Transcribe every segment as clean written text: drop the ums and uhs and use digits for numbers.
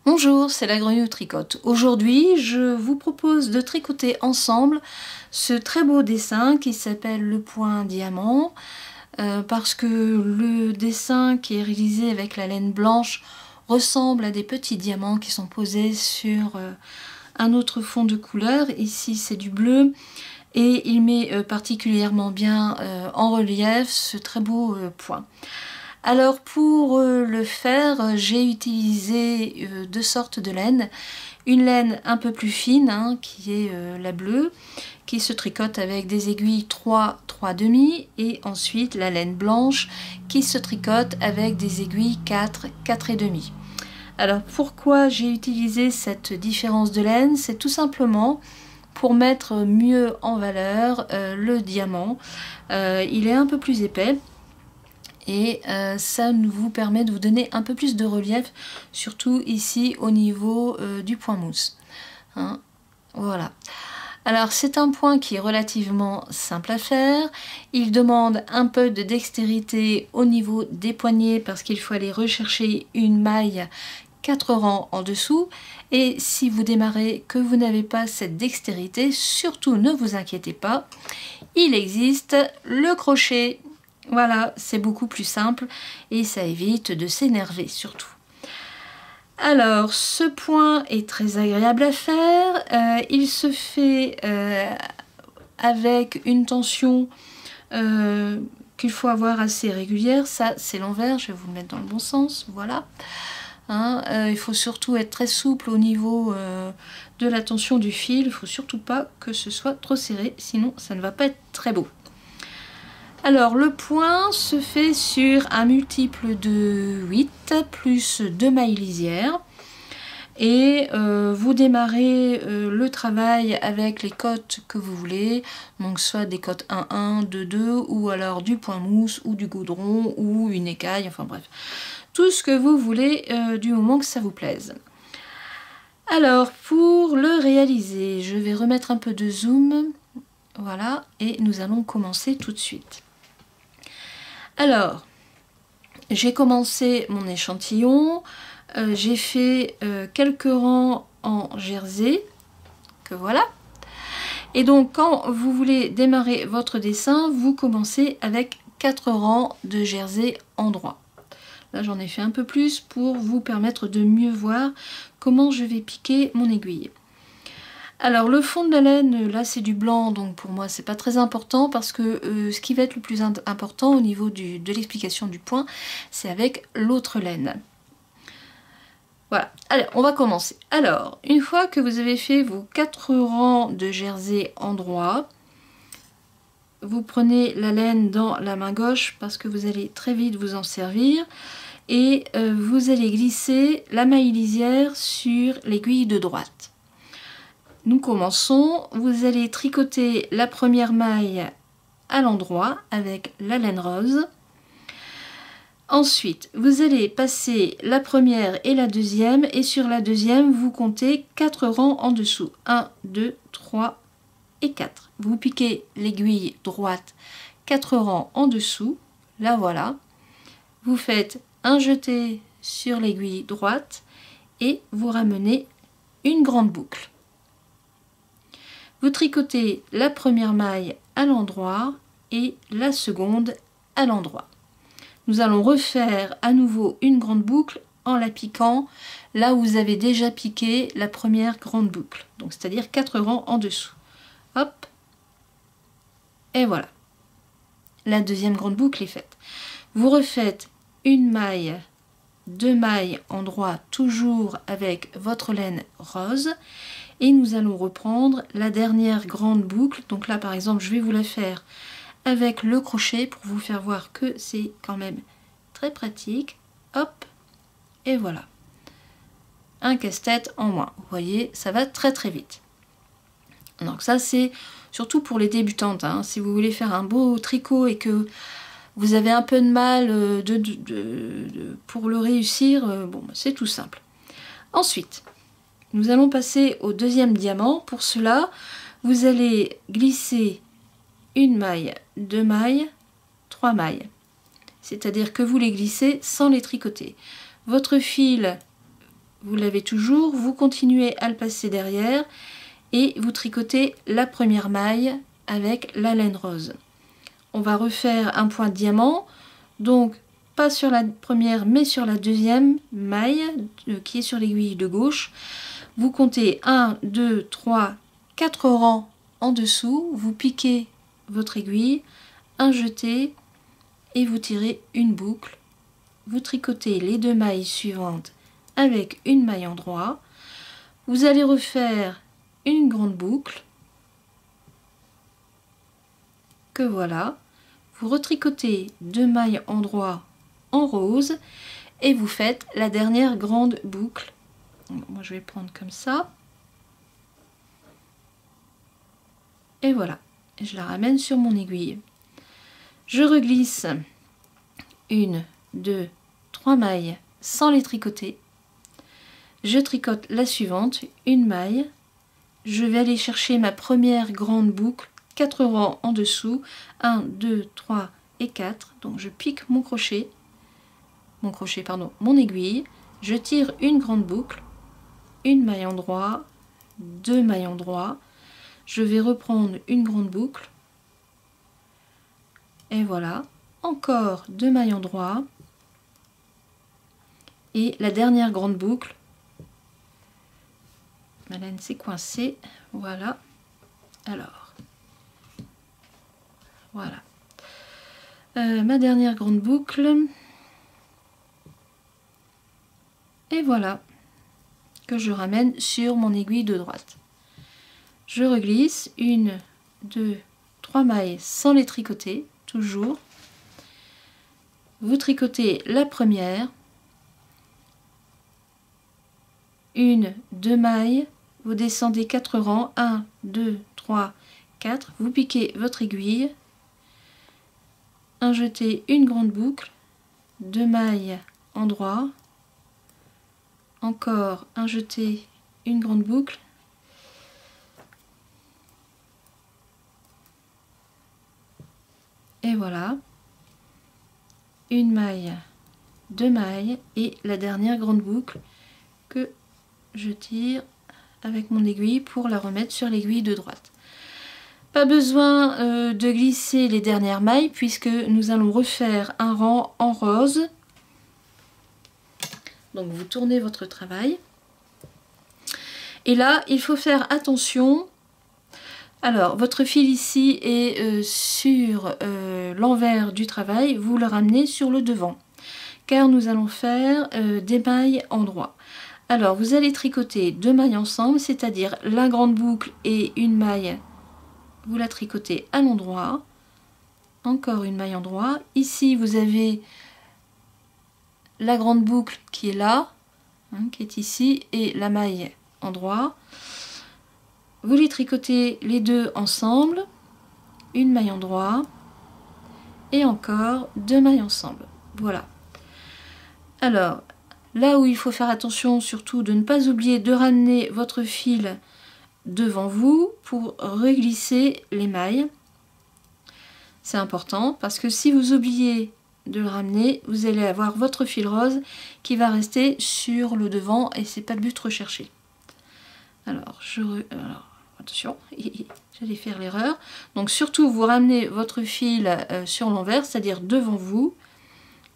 Bonjour, c'est la Grenouille Tricote. Aujourd'hui, je vous propose de tricoter ensemble ce très beau dessin qui s'appelle le point diamant parce que le dessin qui est réalisé avec la laine blanche ressemble à des petits diamants qui sont posés sur un autre fond de couleur. Ici, c'est du bleu et il met particulièrement bien en relief ce très beau point. Alors pour le faire, j'ai utilisé deux sortes de laine. Une laine un peu plus fine, qui est la bleue, qui se tricote avec des aiguilles 3, 3,5, et ensuite la laine blanche qui se tricote avec des aiguilles 4, 4,5. Alors pourquoi j'ai utilisé cette différence de laine? C'est tout simplement pour mettre mieux en valeur le diamant. Il est un peu plus épais. Et ça vous permet de vous donner un peu plus de relief, surtout ici au niveau du point mousse. Voilà. Alors c'est un point qui est relativement simple à faire. Il demande un peu de dextérité au niveau des poignets parce qu'il faut aller rechercher une maille 4 rangs en dessous. Et si vous démarrez que vous n'avez pas cette dextérité, surtout ne vous inquiétez pas, il existe le crochet. Voilà, c'est beaucoup plus simple et ça évite de s'énerver surtout. Alors, ce point est très agréable à faire. Il se fait avec une tension qu'il faut avoir assez régulière. Ça, c'est l'envers. Je vais vous le mettre dans le bon sens. Voilà. Il faut surtout être très souple au niveau de la tension du fil. Il ne faut surtout pas que ce soit trop serré, sinon ça ne va pas être très beau. Alors le point se fait sur un multiple de 8 plus 2 mailles lisières et vous démarrez le travail avec les cotes que vous voulez, donc soit des cotes 1-1, 2-2 ou alors du point mousse ou du goudron ou une écaille, enfin bref, tout ce que vous voulez du moment que ça vous plaise. Alors pour le réaliser, je vais remettre un peu de zoom, voilà, et nous allons commencer tout de suite. Alors, j'ai commencé mon échantillon, j'ai fait quelques rangs en jersey, que voilà. Et donc, quand vous voulez démarrer votre dessin, vous commencez avec 4 rangs de jersey en droit. Là, j'en ai fait un peu plus pour vous permettre de mieux voir comment je vais piquer mon aiguille. Alors le fond de la laine, là c'est du blanc, donc pour moi c'est pas très important parce que ce qui va être le plus important au niveau de l'explication du point, c'est avec l'autre laine. Voilà, allez, on va commencer. Alors, une fois que vous avez fait vos 4 rangs de jersey en droit, vous prenez la laine dans la main gauche parce que vous allez très vite vous en servir et vous allez glisser la maille lisière sur l'aiguille de droite. Nous commençons, vous allez tricoter la première maille à l'endroit avec la laine rose. Ensuite, vous allez passer la première et la deuxième et sur la deuxième, vous comptez 4 rangs en dessous. 1, 2, 3 et 4. Vous piquez l'aiguille droite 4 rangs en dessous, là voilà. Vous faites un jeté sur l'aiguille droite et vous ramenez une grande boucle. Vous tricotez la première maille à l'endroit et la seconde à l'endroit. Nous allons refaire à nouveau une grande boucle en la piquant là où vous avez déjà piqué la première grande boucle. Donc c'est-à-dire 4 rangs en dessous. Hop. Et voilà. La deuxième grande boucle est faite. Vous refaites une maille, 2 mailles en droit toujours avec votre laine rose. Et nous allons reprendre la dernière grande boucle. Donc là, par exemple, je vais vous la faire avec le crochet pour vous faire voir que c'est quand même très pratique. Hop, et voilà. Un casse-tête en moins. Vous voyez, ça va très très vite. Donc ça, c'est surtout pour les débutantes. Si vous voulez faire un beau tricot et que vous avez un peu de mal pour le réussir, bon, c'est tout simple. Ensuite, nous allons passer au deuxième diamant. Pour cela, vous allez glisser une maille, 2 mailles, 3 mailles. C'est-à-dire que vous les glissez sans les tricoter. Votre fil, vous l'avez toujours, vous continuez à le passer derrière et vous tricotez la première maille avec la laine rose. On va refaire un point diamant, donc pas sur la première mais sur la deuxième maille qui est sur l'aiguille de gauche. Vous comptez 1, 2, 3, 4 rangs en dessous, vous piquez votre aiguille, un jeté et vous tirez une boucle. Vous tricotez les 2 mailles suivantes avec une maille en droit. Vous allez refaire une grande boucle que voilà. Vous retricotez 2 mailles en droit en rose et vous faites la dernière grande boucle. Moi je vais prendre comme ça. Et voilà, je la ramène sur mon aiguille. Je reglisse 1, 2, 3 mailles sans les tricoter. Je tricote la suivante, une maille. Je vais aller chercher ma première grande boucle, 4 rangs en dessous, 1, 2, 3 et 4. Donc je pique mon crochet, mon aiguille. Je tire une grande boucle, une maille en droit, 2 mailles en droit. Je vais reprendre une grande boucle. Et voilà, encore 2 mailles en droit. Et la dernière grande boucle. Ma laine s'est coincée, voilà. Alors, voilà. Ma dernière grande boucle. Et voilà, que je ramène sur mon aiguille de droite. Je reglisse 1, 2, 3 mailles sans les tricoter, toujours. Vous tricotez la première. 1, 2 mailles, vous descendez 4 rangs, 1, 2, 3, 4, vous piquez votre aiguille, un jeté, une grande boucle, 2 mailles en droit, encore un jeté, une grande boucle, et voilà, une maille, 2 mailles et la dernière grande boucle que je tire avec mon aiguille pour la remettre sur l'aiguille de droite. Pas besoin de glisser les dernières mailles puisque nous allons refaire un rang en rose. Donc vous tournez votre travail. Et là, il faut faire attention. Alors, votre fil ici est sur l'envers du travail. Vous le ramenez sur le devant. Car nous allons faire des mailles en droit. Alors, vous allez tricoter 2 mailles ensemble, c'est-à-dire la grande boucle et une maille, vous la tricotez à l'endroit. Encore une maille en droit. Ici, vous avez la grande boucle qui est là, hein, qui est ici, et la maille en droit. Vous les tricotez les deux ensemble, une maille en droit, et encore 2 mailles ensemble. Voilà. Alors, là où il faut faire attention, surtout de ne pas oublier de ramener votre fil devant vous pour reglisser les mailles. C'est important parce que si vous oubliez de le ramener, vous allez avoir votre fil rose qui va rester sur le devant et c'est pas le but recherché. Alors, attention, j'allais faire l'erreur. Donc surtout, vous ramenez votre fil sur l'envers, c'est-à-dire devant vous.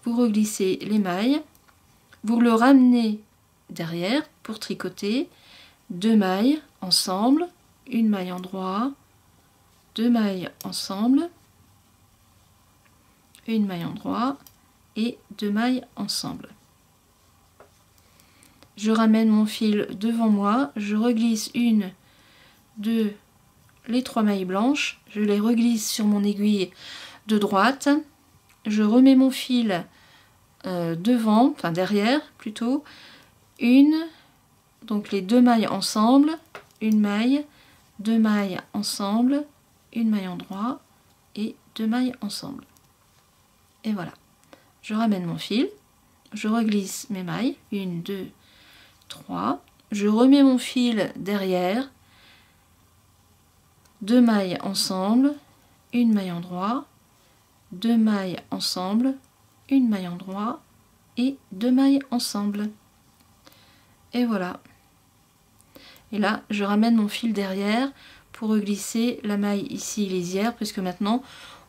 Vous reglissez les mailles. Vous le ramenez derrière pour tricoter 2 mailles ensemble, une maille en droit, 2 mailles ensemble, une maille en droit et 2 mailles ensemble. Je ramène mon fil devant moi, je reglisse 1, 2, les 3 mailles blanches, je les reglisse sur mon aiguille de droite, je remets mon fil devant, enfin derrière plutôt, donc les 2 mailles ensemble, une maille, 2 mailles ensemble, une maille en droit et 2 mailles ensemble. Et voilà, je ramène mon fil, je reglisse mes mailles, 1, 2, 3, je remets mon fil derrière, 2 mailles ensemble, une maille en droit, 2 mailles ensemble, une maille en droit et 2 mailles ensemble. Et voilà. Et là, je ramène mon fil derrière pour reglisser la maille ici lisière, puisque maintenant,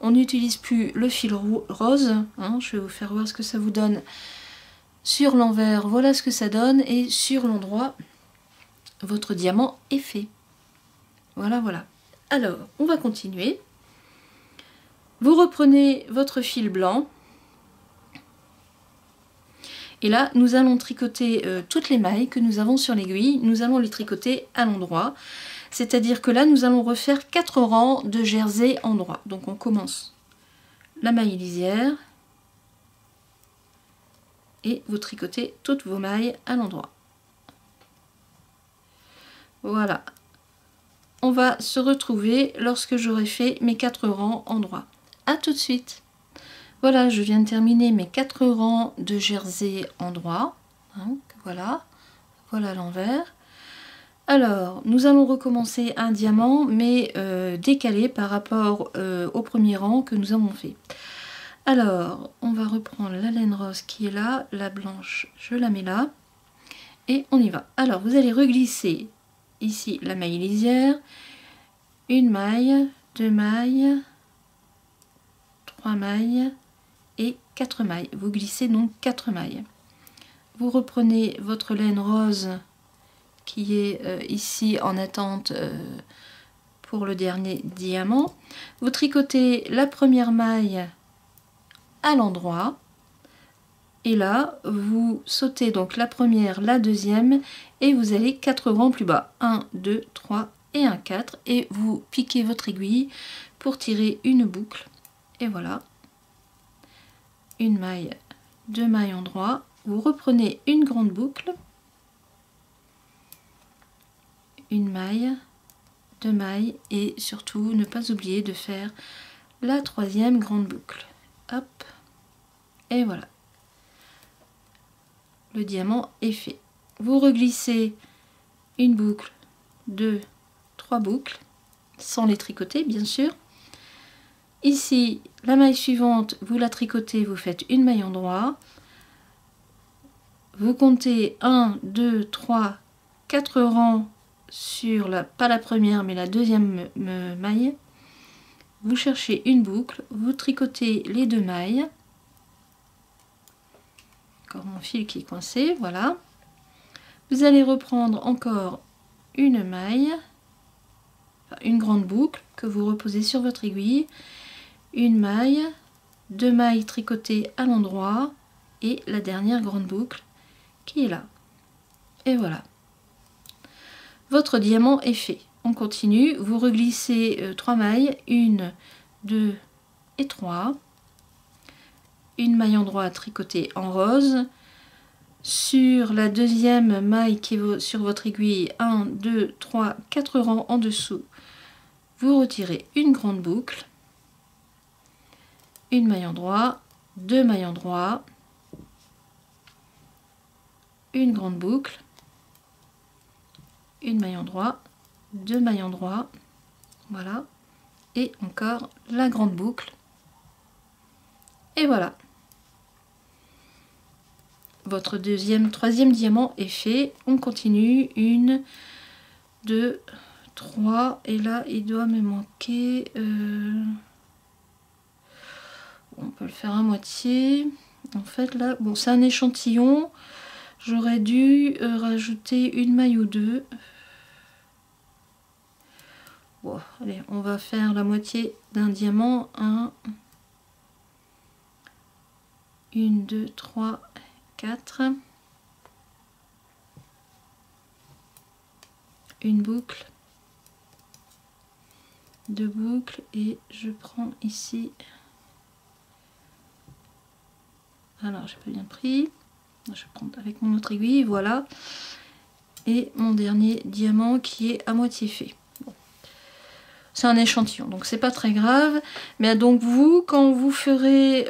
on n'utilise plus le fil rose. Hein, je vais vous faire voir ce que ça vous donne sur l'envers. Voilà ce que ça donne. Et sur l'endroit, votre diamant est fait. Voilà, voilà. Alors, on va continuer. Vous reprenez votre fil blanc. Et là, nous allons tricoter toutes les mailles que nous avons sur l'aiguille. Nous allons les tricoter à l'endroit. C'est-à-dire que là, nous allons refaire 4 rangs de jersey endroit. Donc, on commence la maille lisière. Et vous tricotez toutes vos mailles à l'endroit. Voilà. On va se retrouver lorsque j'aurai fait mes 4 rangs endroit. À tout de suite. Voilà, je viens de terminer mes 4 rangs de jersey endroit. Hein, voilà. Voilà l'envers. Alors, nous allons recommencer un diamant, mais décalé par rapport au premier rang que nous avons fait. Alors, on va reprendre la laine rose qui est là, la blanche, je la mets là, et on y va. Alors, vous allez reglisser ici la maille lisière, une maille, 2 mailles, 3 mailles et 4 mailles. Vous glissez donc 4 mailles. Vous reprenez votre laine rose qui est ici en attente pour le dernier diamant. Vous tricotez la première maille à l'endroit et là vous sautez donc la première, la deuxième et vous allez 4 rangs plus bas, 1, 2, 3 et un 4 et vous piquez votre aiguille pour tirer une boucle et voilà, une maille, 2 mailles endroit, vous reprenez une grande boucle, une maille, 2 mailles et surtout ne pas oublier de faire la troisième grande boucle. Hop, et voilà. Le diamant est fait. Vous reglissez une boucle, 2, 3 boucles, sans les tricoter bien sûr. Ici, la maille suivante, vous la tricotez, vous faites une maille endroit. Vous comptez 1, 2, 3, 4 rangs sur la, pas la première mais la deuxième maille. Vous cherchez une boucle, vous tricotez les 2 mailles. Encore mon fil qui est coincé, voilà. Vous allez reprendre encore une maille, enfin, une grande boucle que vous reposez sur votre aiguille, une maille, 2 mailles tricotées à l'endroit et la dernière grande boucle qui est là. Et voilà. Votre diamant est fait. On continue, vous reglissez 3 mailles, 1, 2 et 3. Une maille endroit tricotée en rose. Sur la deuxième maille qui est sur votre aiguille, 1, 2, 3, 4 rangs en dessous, vous retirez une grande boucle, une maille endroit, 2 mailles endroit, une grande boucle, une maille endroit, 2 mailles endroit, voilà, et encore la grande boucle, et voilà. Votre troisième diamant est fait. On continue. 1, 2, 3. Et là, il doit me manquer... On peut le faire à moitié. En fait, là, bon, c'est un échantillon. J'aurais dû rajouter une maille ou 2. Bon, allez, on va faire la moitié d'un diamant. 1, 2, 3... 4, une boucle, 2 boucles et je prends ici, alors j'ai pas bien pris, je vais prendre avec mon autre aiguille, voilà, et mon dernier diamant qui est à moitié fait. Bon. C'est un échantillon donc c'est pas très grave, mais donc vous quand vous ferez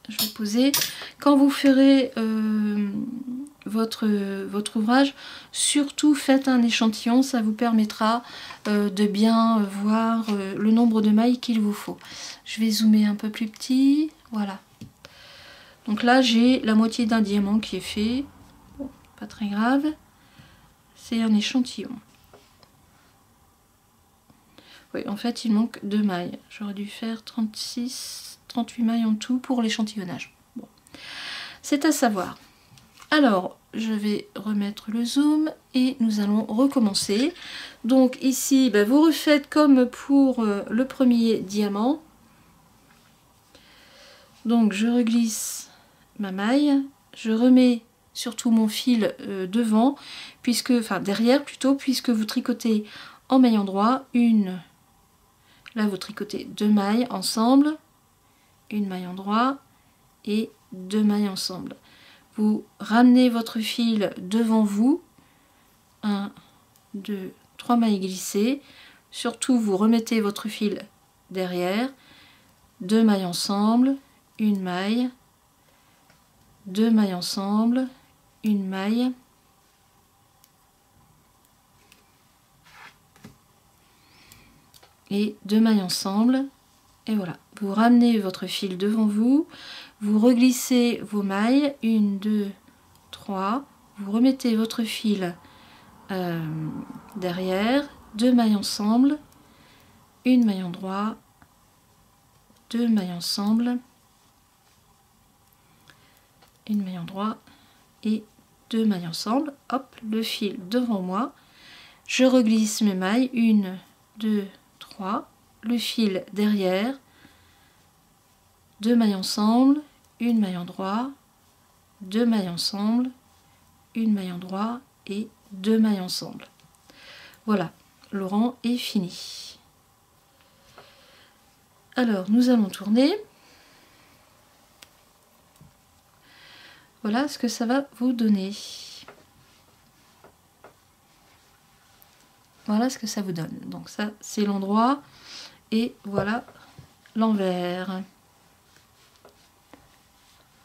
je vais poser. Quand vous ferez votre ouvrage, surtout faites un échantillon, ça vous permettra de bien voir le nombre de mailles qu'il vous faut. Je vais zoomer un peu plus petit, voilà. Donc là j'ai la moitié d'un diamant qui est fait, pas très grave. C'est un échantillon. Oui, en fait, il manque 2 mailles. J'aurais dû faire 38 mailles en tout pour l'échantillonnage. Bon. C'est à savoir. Alors, je vais remettre le zoom et nous allons recommencer. Donc ici, vous refaites comme pour le premier diamant. Donc je reglisse ma maille, je remets surtout mon fil devant, derrière plutôt, puisque vous tricotez en maille endroit là vous tricotez 2 mailles ensemble, une maille endroit et 2 mailles ensemble. Vous ramenez votre fil devant vous, 1, 2, 3 mailles glissées, surtout vous remettez votre fil derrière, 2 mailles ensemble, une maille, 2 mailles ensemble, une maille, et 2 mailles ensemble, et voilà. Vous ramenez votre fil devant vous, vous reglissez vos mailles, 1, 2, 3, vous remettez votre fil derrière, 2 mailles ensemble, une maille endroit, 2 mailles ensemble, une maille endroit et 2 mailles ensemble. Hop, le fil devant moi, je reglisse mes mailles, 1, 2, 3, le fil derrière, 2 mailles ensemble, une maille endroit, 2 mailles ensemble, une maille endroit et 2 mailles ensemble. Voilà, le rang est fini. Alors nous allons tourner. Voilà ce que ça va vous donner. Voilà ce que ça vous donne. Donc ça c'est l'endroit et voilà l'envers.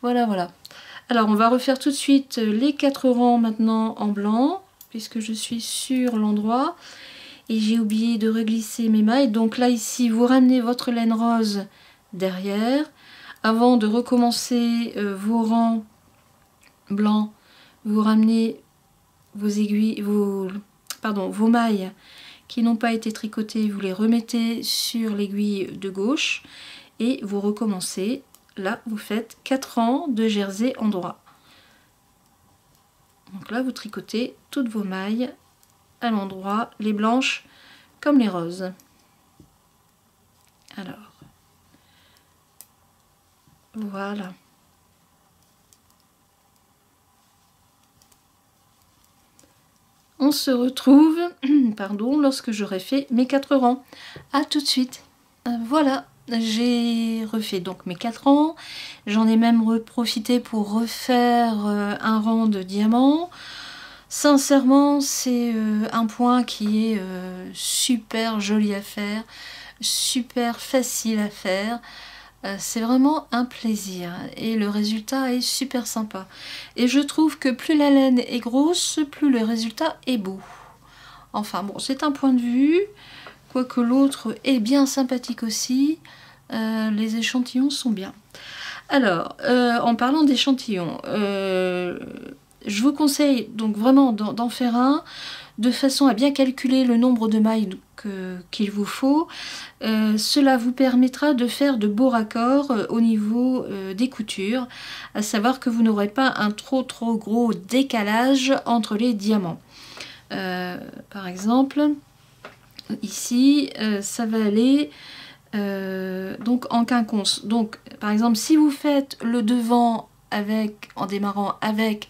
Voilà, voilà. Alors on va refaire tout de suite les 4 rangs maintenant en blanc, puisque je suis sur l'endroit et j'ai oublié de reglisser mes mailles. Donc là ici vous ramenez votre laine rose derrière avant de recommencer vos rangs blancs. Vous ramenez vos aiguilles, vos mailles qui n'ont pas été tricotées, vous les remettez sur l'aiguille de gauche et vous recommencez. Là vous faites 4 rangs de jersey endroit. Donc là vous tricotez toutes vos mailles à l'endroit, les blanches comme les roses. Alors voilà. On se retrouve pardon, lorsque j'aurai fait mes 4 rangs. À tout de suite. Voilà, j'ai refait donc mes 4 rangs. J'en ai même profité pour refaire un rang de diamants. Sincèrement, c'est un point qui est super joli à faire, super facile à faire. C'est vraiment un plaisir et le résultat est super sympa. Et je trouve que plus la laine est grosse, plus le résultat est beau. Enfin bon, c'est un point de vue, quoique l'autre est bien sympathique aussi. Les échantillons sont bien. Alors, en parlant d'échantillons, je vous conseille donc vraiment d'en faire un de façon à bien calculer le nombre de mailles qu'il vous faut. Cela vous permettra de faire de beaux raccords au niveau des coutures, à savoir que vous n'aurez pas un trop gros décalage entre les diamants. Par exemple, ici, ça va aller donc en quinconce. Donc, par exemple, si vous faites le devant en démarrant avec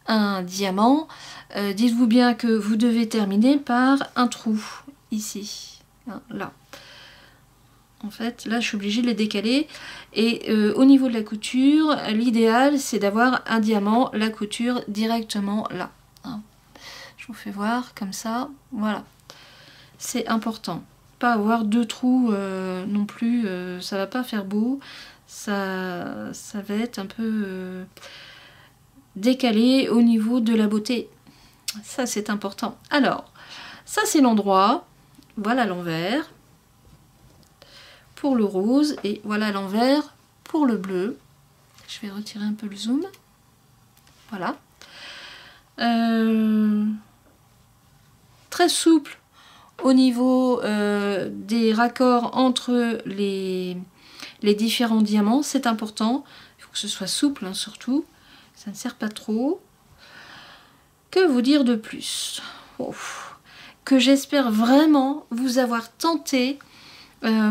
un diamant, dites-vous bien que vous devez terminer par un trou ici, hein, là. En fait, là, je suis obligée de les décaler. Et au niveau de la couture, l'idéal, c'est d'avoir un diamant, la couture directement là. Hein. Je vous fais voir comme ça. Voilà. C'est important. Pas avoir 2 trous non plus. Ça va pas faire beau. Ça va être un peu décalé au niveau de la beauté. Ça, c'est important. Alors, ça, c'est l'endroit. Voilà l'envers. Pour le rose et voilà l'envers pour le bleu. Je vais retirer un peu le zoom. Voilà. très souple au niveau des raccords entre les différents diamants, c'est important. Il faut que ce soit souple, hein, surtout. Ça ne sert pas trop. Que vous dire de plus? Que j'espère vraiment vous avoir tenté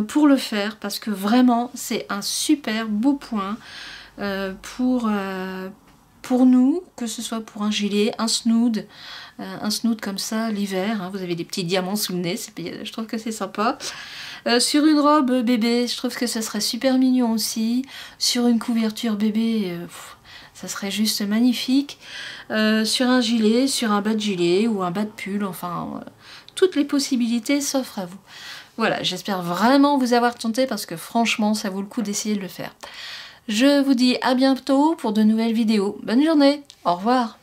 pour le faire, parce que vraiment c'est un super beau point pour nous, que ce soit pour un gilet, un snood comme ça l'hiver, hein, vous avez des petits diamants sous le nez, je trouve que c'est sympa. Sur une robe bébé, je trouve que ça serait super mignon aussi. Sur une couverture bébé, ça serait juste magnifique. Sur un gilet, sur un bas de gilet ou un bas de pull, enfin, toutes les possibilités s'offrent à vous. Voilà, j'espère vraiment vous avoir tenté parce que franchement, ça vaut le coup d'essayer de le faire. Je vous dis à bientôt pour de nouvelles vidéos. Bonne journée, au revoir.